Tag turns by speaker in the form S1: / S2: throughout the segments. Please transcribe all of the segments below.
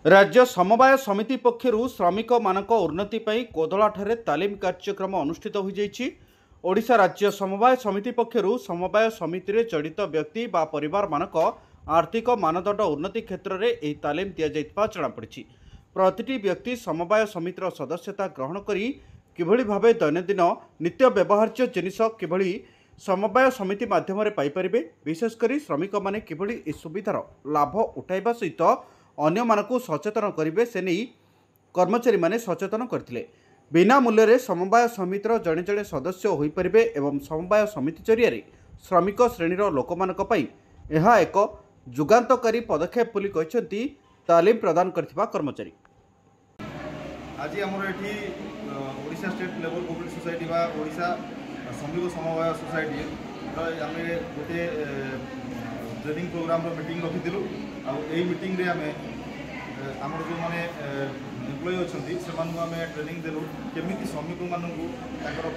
S1: राज्य समवाय समिति पक्षर श्रमिक मानक उन्नति कोदलाठारे तालीम कार्यक्रम अनुष्ठित होइछी। राज्य समवाय समिति पक्षर समवाय समिति रे जड़ित व्यक्ति बा परिवार मानक आर्थिक मानदंड उन्नति क्षेत्र में यह तालीम दि जाइतिबा जଣାपड़ी। प्रतिटी व्यक्ति समवाय समितिर सदस्यता ग्रहण करी किभली भावे दैनंदिन नित्य व्यवहार्य जिनिस किभली समवाय समिति माध्यम पाइपारे, विशेषकर श्रमिक माने किभली ए सुविधार लाभ उठाइबा सहित अन्य मानकु सचेतन करेंगे से नहीं कर्मचारी माने सचेतन करथिले। बिना मूल्य रे समवाय समितिर जड़े जड़े सदस्य होई परिबे एवं समवाय समिति जरिए श्रमिक श्रेणीर लोक मानक पई एहा एक जुगान्तकारी पदक्षेप बोली कहछंती तालीम प्रदान करथिबा कर्मचारी।
S2: आज आमर एठी Odisha state level cooperative society बा ओडिशा श्रमिक समवाय सोसाइटी आमे गोटे ट्रेनिंग प्रोग्राम मीटिंग रखिलु। आई मीटिंग रे आमे आमर जो माने एम्प्लॉय अच्छी से ट्रेनिंग देलु केमिति श्रमिक मानू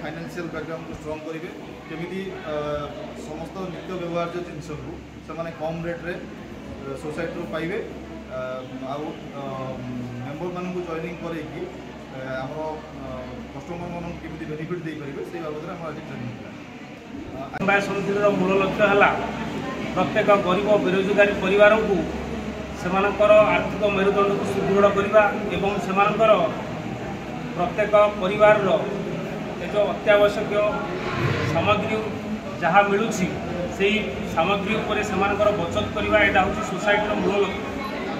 S2: फाइनेंशियल बैकग्राउंड को स्ट्रॉन्ग करेंगे, केमिति समस्त नित्य व्यवहार्य जिनस को से कम रेट्रे सोसाइटी पाइबे मेम्बर मान जॉइनिंग करके कस्टमर मान केमिति बेनिफिट दे पारे से बाबद आज ट्रेनिंग।
S3: समवाय समितिर मूल लक्ष्य है प्रत्येक गरीब बेरोजगारी परिवार को सेमानकर आर्थिक मेरुदंड को सुदृढ़ करने एवं सेमानकर प्रत्येक परिवार जो अत्यावश्यक सामग्री जहाँ मिलूँ से सामग्री उपर सेमानकर बचत करवा यहाँ हूँ सोसाइटर मूल लक्ष्य।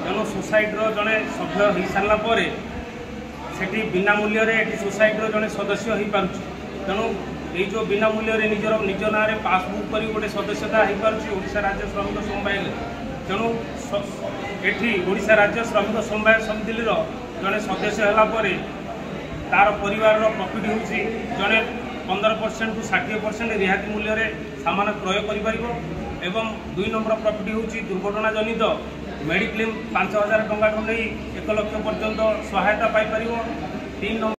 S3: तेणु सोसाइटर जड़े सभ्य हो सारापर से बिना मूल्य सोसाइटर जड़े सदस्य हो पार। तेणु ये जो बिना मूल्य निज ना पासबुक कर गोटे सदस्यता हो पार्टी राज्य श्रमिक समवाय। तेणु एठी ओडिशा राज्य श्रमिक समवाय समिति जड़े सदस्य होगापर तार परिवार प्रॉफिट होची जड़े 15% टू 60% रिहाती मूल्य सामान क्रय कर। 2 नंबर प्रॉफिट होची दुर्घटना जनित मेडिक्लेम 5000 टंका 1 लाख पर्यंत सहायता पाई। 3 नंबर